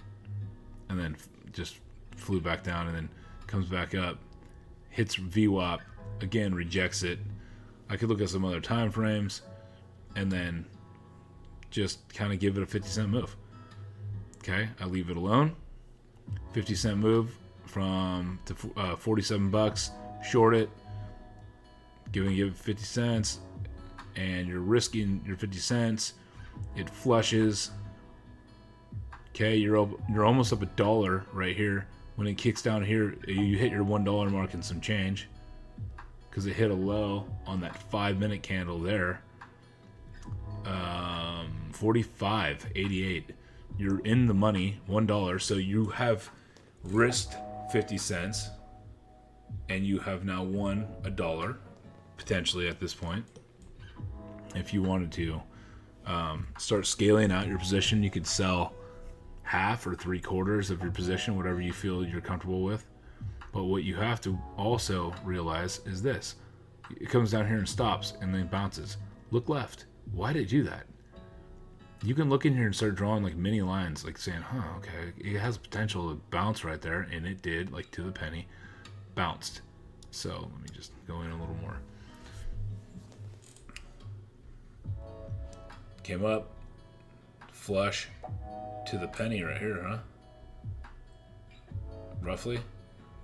and then just flew back down and then comes back up, hits VWAP, again rejects it. I could look at some other time frames and then just kind of give it a 50-cent move. Okay, I leave it alone. 50-cent move to $47. Short it. Give it 50 cents. And you're risking your 50 cents. It flushes. Okay, you're almost up $1 right here. When it kicks down here, you hit your $1 mark and some change. Because it hit a low on that 5-minute candle there. 45.88. You're in the money, $1. So you have risked 50 cents, and you have now won $1 potentially at this point. If you wanted to start scaling out your position, you could sell half or 3/4 of your position, whatever you feel you're comfortable with. But what you have to also realize is this: it comes down here and stops and then bounces. Look left. Why did it do that? You can look in here and start drawing like mini lines, like saying, okay, it has potential to bounce right there, and it did, like to the penny, bounced. So let me just go in a little more. Came up, flush to the penny right here, huh? Roughly,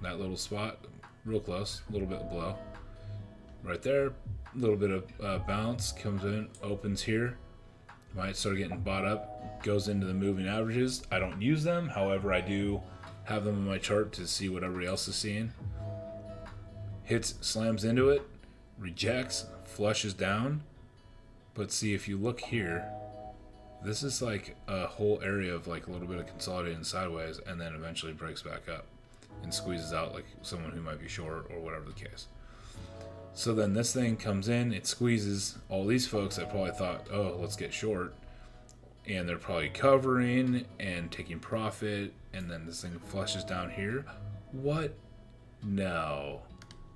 that little spot, real close, a little bit below. Right there, a little bit of bounce, comes in, opens here. Might start getting bought up, goes into the moving averages. I don't use them, however, I do have them in my chart to see what everybody else is seeing. Hits, slams into it, rejects, flushes down. But see, if you look here, this is like a whole area of like a little bit of consolidating sideways, and then eventually breaks back up and squeezes out like someone who might be short or whatever the case. So then this thing comes in, it squeezes all these folks that probably thought, oh, let's get short. And they're probably covering and taking profit. And then this thing flushes down here. What? No.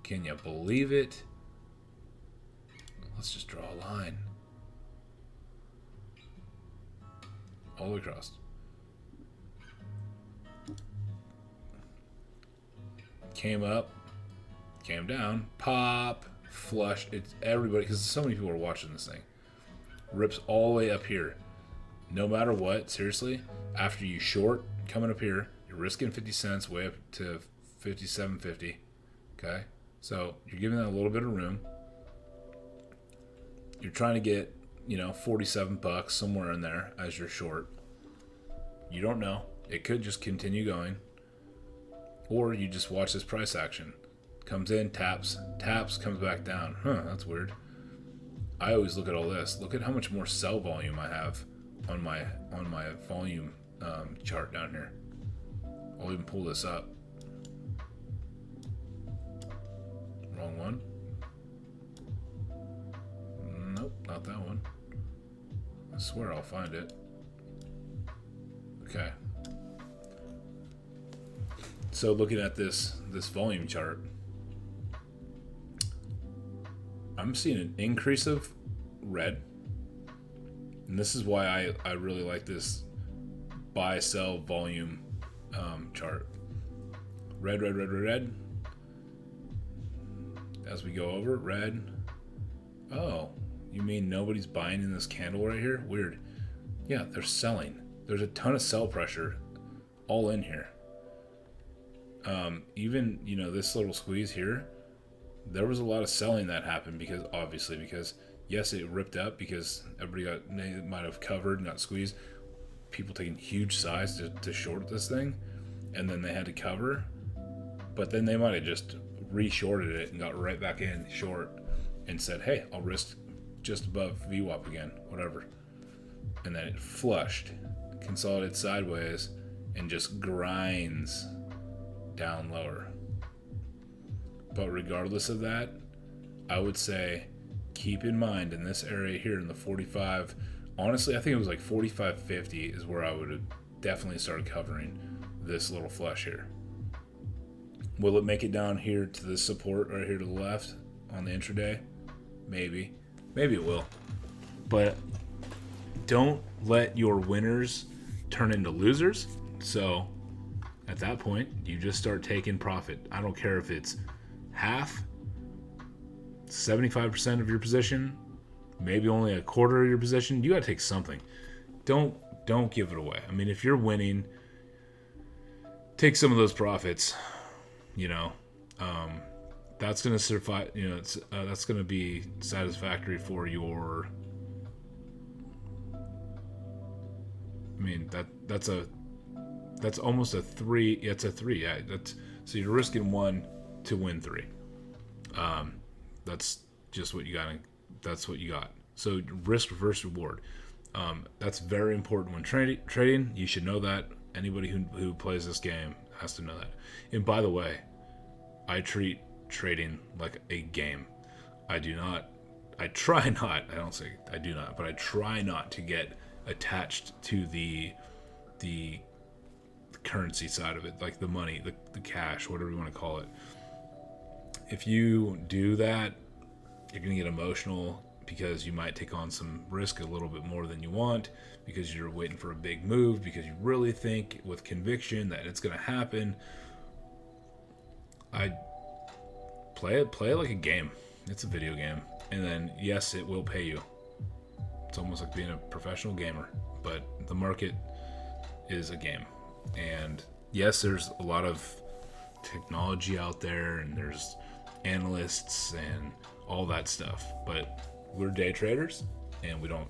Can you believe it? Let's just draw a line. All the way across. Came up. Came down, pop, flush. It's everybody, because so many people are watching this thing. Rips all the way up here. No matter what, seriously, after you short coming up here, you're risking 50 cents way up to 57.50. Okay, so you're giving that a little bit of room. You're trying to get, $47 somewhere in there as you're short. You don't know. It could just continue going, or you just watch this price action. Comes in, taps, comes back down. That's weird. I always look at all this. Look at how much more sell volume I have on my volume chart down here. I'll even pull this up. Wrong one. Nope, not that one. I swear I'll find it. Okay. So looking at this volume chart, I'm seeing an increase of red. And this is why I really like this buy, sell, volume chart. Red, red, red, red, red. As we go over, red. Oh, you mean nobody's buying in this candle right here? Weird. Yeah, they're selling. There's a ton of sell pressure all in here. Even, this little squeeze here, there was a lot of selling that happened because yes, it ripped up because they might have covered and got squeezed. People taking huge size to short this thing, and then they had to cover, but then they might have just re-shorted it and got right back in short and said, hey, I'll risk just above VWAP again, whatever. And then it flushed, consolidated sideways, and just grinds down lower. But regardless of that, I would say keep in mind in this area here in the 45, honestly, I think it was like 45.50 is where I would have definitely started covering this little flush here. Will it make it down here to the support right here to the left on the intraday? Maybe. Maybe it will. But don't let your winners turn into losers. So at that point, you just start taking profit. I don't care if it's half, 75% of your position, maybe only a quarter of your position. You got to take something. Don't Don't give it away. I mean, if you're winning, take some of those profits. You know, that's going to survive. You know, that's going to be satisfactory for your. I mean, that's almost a 3. It's a 3. Yeah, so you're risking 1 to win 3. That's just what you got. That's what you got. So risk versus reward. That's very important when trading. You should know that. Anybody who plays this game has to know that. And by the way, I treat trading like a game. I try not. I don't say I do not, but I try not to get attached to the currency side of it, like the money, the cash, whatever you want to call it. If you do that, you're going to get emotional because you might take on some risk a little bit more than you want because you're waiting for a big move, because you really think with conviction that it's going to happen. I play it like a game. It's a video game. And then, yes, it will pay you. It's almost like being a professional gamer, but the market is a game. And yes, there's a lot of technology out there, and there's analysts and all that stuff, but we're day traders, and we don't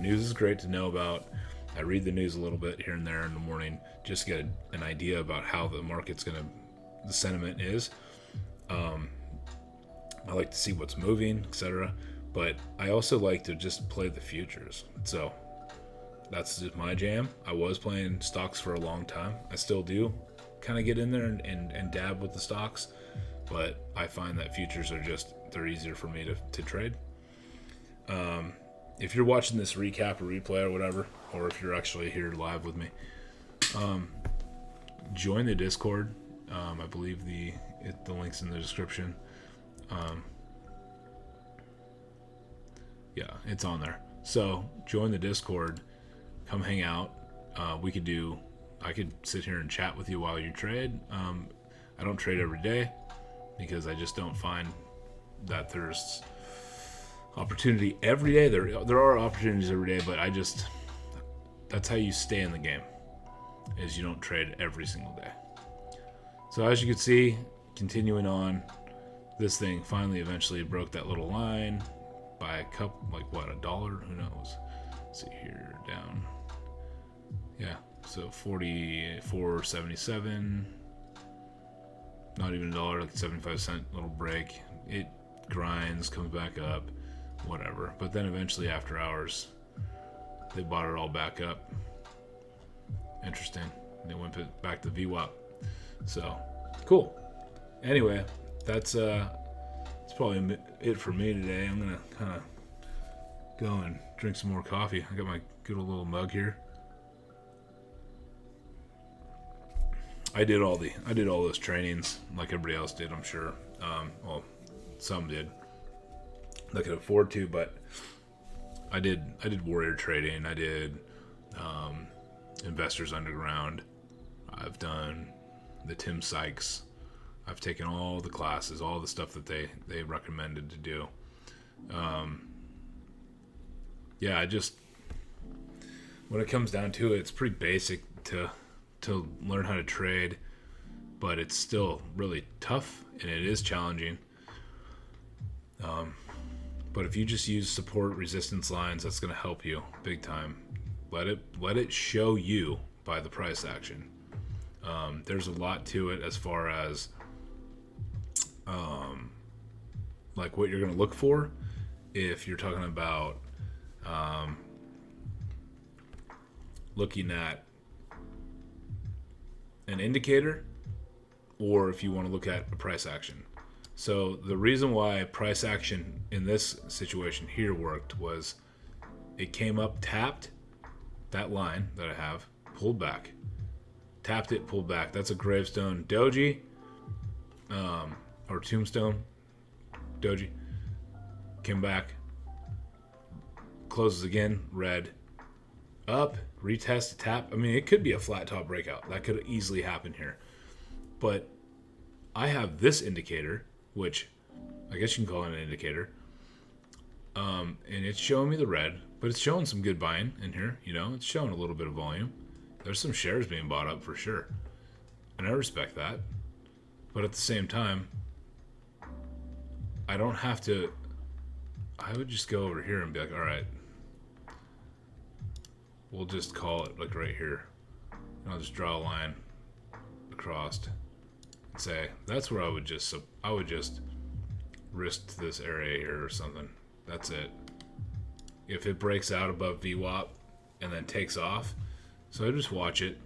news is great to know about. I read the news a little bit here and there in the morning just to get an idea about how the market's the sentiment is. I like to see what's moving, etc. But I also like to just play the futures. So that's just my jam. I was playing stocks for a long time. I still do kind of get in there and dab with the stocks. But I find that futures they're easier for me to trade. If you're watching this recap or replay or whatever, or if you're actually here live with me, join the Discord. I believe the link's in the description. Yeah, it's on there. So join the Discord. Come hang out. I could sit here and chat with you while you trade. I don't trade every day because I just don't find that there's opportunity every day. There are opportunities every day, but that's how you stay in the game, is you don't trade every single day. So as you can see, continuing on, this thing finally eventually broke that little line by a couple, like what, $1? Who knows? Let's see here, down. Yeah, so 44.77. Not even $1, like 75-cent little break. It grinds, comes back up, whatever. But then eventually after hours, they bought it all back up. Interesting. They went back to VWAP. So, cool. Anyway, that's probably it for me today. I'm gonna kind of go and drink some more coffee. I got my good old little mug here. I did all those trainings like everybody else did, I'm sure. Well, some did. They could afford to, but I did warrior trading. I did Investors Underground. I've done the Tim Sykes. I've taken all the classes, all the stuff that they recommended to do. Yeah, when it comes down to it, it's pretty basic to learn how to trade, but it's still really tough and it is challenging. But if you just use support resistance lines, that's going to help you big time. Let it show you by the price action. There's a lot to it as far as like what you're going to look for if you're talking about looking at an indicator, or if you want to look at a price action. So the reason why price action in this situation here worked was it came up, tapped that line that I have, pulled back, tapped it, pulled back. That's a gravestone doji, or tombstone doji. Came back, closes again, red, up, retest, tap. I mean, it could be a flat top breakout. That could easily happen here. But I have this indicator, which I guess you can call it an indicator, And it's showing me the red, but it's showing some good buying in here. You know, it's showing a little bit of volume. There's some shares being bought up for sure, and I respect that. But at the same time, I don't have to. I would just go over here and be like, all right, we'll just call it like right here. And I'll just draw a line across and say that's where I would just risk this area here or something. That's it. If it breaks out above VWAP and then takes off, so I just watch it.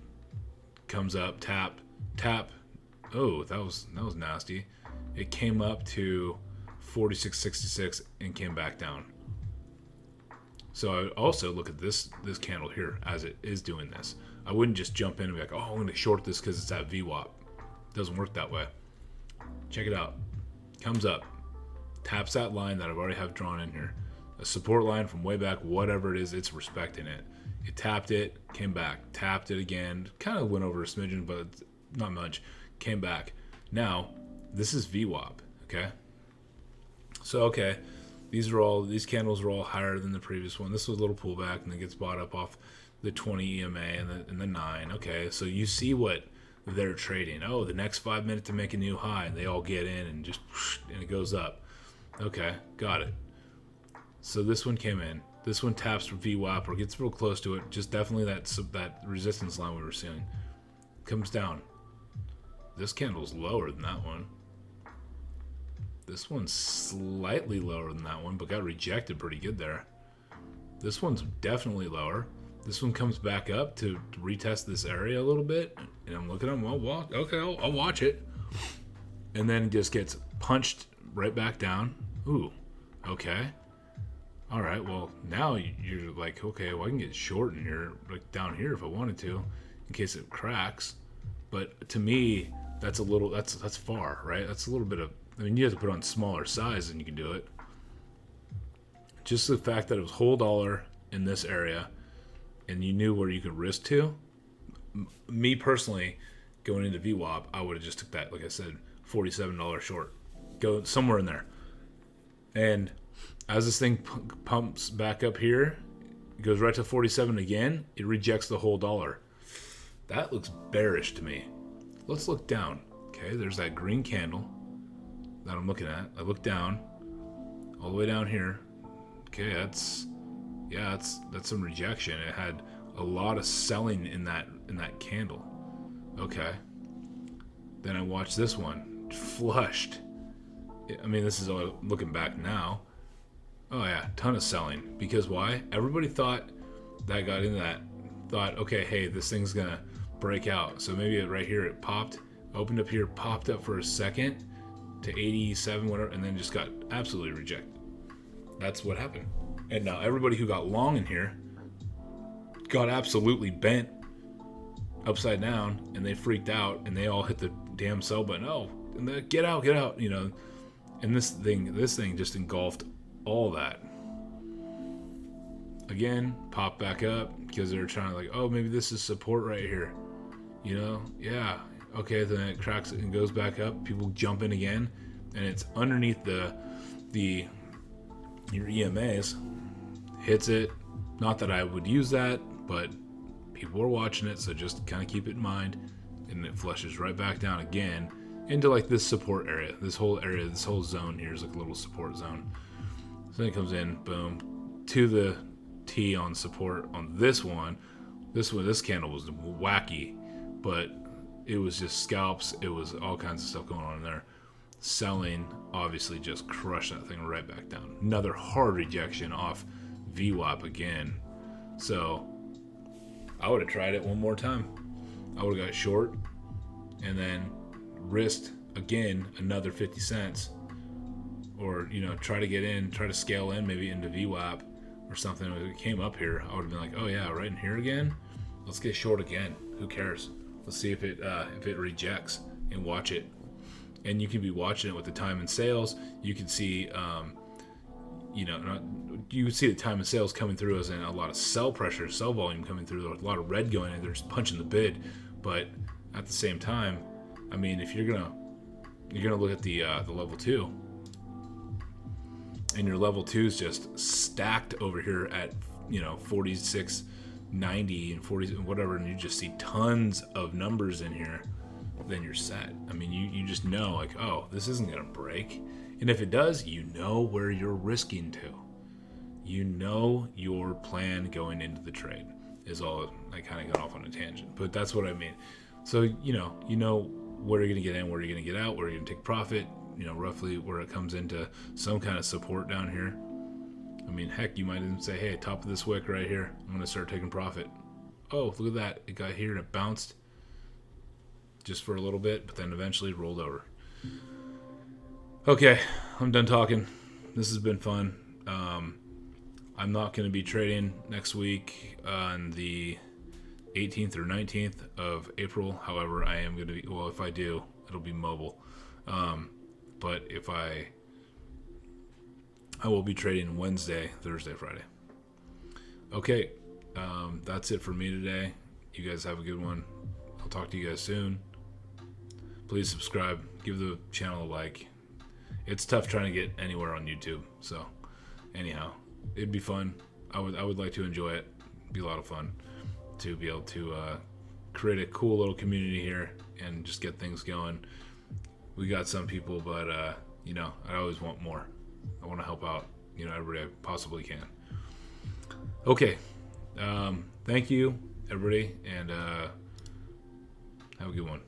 Comes up, tap, tap. Oh, that was nasty. It came up to 46.66 and came back down. So I would also look at this candle here as it is doing this. I wouldn't just jump in and be like, oh, I'm going to short this because it's at VWAP. Doesn't work that way. Check it out. Comes up, taps that line that I've already have drawn in here. A support line from way back, whatever it is, it's respecting it. It tapped it, came back, tapped it again, kind of went over a smidgen, but not much. Came back. Now, this is VWAP, okay? So, okay, these candles are all higher than the previous one. This was a little pullback, and then gets bought up off the 20 EMA and the 9. Okay, so you see what they're trading. Oh, the next 5 minutes to make a new high, and they all get in and just, and it goes up. Okay, got it. So this one came in. This one taps for VWAP or gets real close to it. Just definitely that resistance line we were seeing. Comes down. This candle's lower than that one. This one's slightly lower than that one, but got rejected pretty good there. This one's definitely lower. This one comes back up to retest this area a little bit. And I'm looking at them. I'll watch it. And then it just gets punched right back down. Ooh, okay. All right, well, now you're like, okay, well, I can get short in here, like down here if I wanted to, in case it cracks. But to me, that's far, right? That's a little bit of, I mean, you have to put on smaller size and you can do it. Just the fact that it was whole dollar in this area and you knew where you could risk to. Me personally, going into VWAP, I would have just took that, like I said, $47 short. Go somewhere in there. And as this thing pumps back up here, it goes right to 47 again, it rejects the whole dollar. That looks bearish to me. Let's look down. Okay, there's that green candle that I'm looking at. I look down, all the way down here. Okay, that's some rejection. It had a lot of selling in that candle. Okay. Then I watch this one, flushed. I mean, this is all looking back now. Oh yeah, ton of selling. Because why? Everybody thought that got into that. Thought, okay, hey, this thing's gonna break out. So maybe right here it popped, opened up here, popped up for a second to 87, whatever, and then just got absolutely rejected. That's what happened. And now everybody who got long in here got absolutely bent upside down, and they freaked out, and they all hit the damn sell button. Oh, and get out, you know. And this thing just engulfed all that. Again, pop back up because they're trying to like, oh, maybe this is support right here. You know, yeah. Okay, then it cracks it and goes back up. People jump in again, and it's underneath your EMAs. Hits it. Not that I would use that, but people are watching it, so just kind of keep it in mind. And it flushes right back down again into like this support area. This whole zone here is like a little support zone. So then it comes in, boom, to the T on support on this one. This candle was wacky, but it was just scalps. It was all kinds of stuff going on in there. Selling obviously just crushed that thing right back down. Another hard rejection off VWAP again. So I would have tried it one more time. I would have got short and then risked again another 50 cents. Or, you know, try to scale in maybe into VWAP or something. If it came up here, I would have been like, oh yeah, right in here again. Let's get short again. Who cares? Let's see if it rejects and watch it. And you can be watching it with the time and sales. You can see, you can see the time and sales coming through as in a lot of sell pressure, sell volume coming through. There's a lot of red going in. They're just punching the bid. But at the same time, I mean, if you're gonna look at the level 2. and your level 2 is just stacked over here at 46.90 and 40 whatever, and you just see tons of numbers in here, then you're set. I mean, you just know, like, oh, this isn't gonna break, and if it does, you know where you're risking to. You know your plan going into the trade is all. I kind of got off on a tangent, but that's what I mean. So you know where you're gonna get in, where you're gonna get out, where you're gonna take profit. Roughly where it comes into some kind of support down here. I mean, heck, you might even say, hey, top of this wick right here, I'm going to start taking profit. Oh, look at that. It got here and it bounced just for a little bit, but then eventually rolled over. Okay, I'm done talking. This has been fun. I'm not going to be trading next week on the 18th or 19th of April. However, I am going to be, well, if I do, it'll be mobile. But if I will be trading Wednesday, Thursday, Friday. Okay, that's it for me today. You guys have a good one. I'll talk to you guys soon. Please subscribe. Give the channel a like. It's tough trying to get anywhere on YouTube. So, anyhow, it'd be fun. I would like to enjoy it. It'd be a lot of fun to be able to create a cool little community here and just get things going. We got some people, but I always want more. I want to help out, everybody I possibly can. Okay. Thank you, everybody, and have a good one.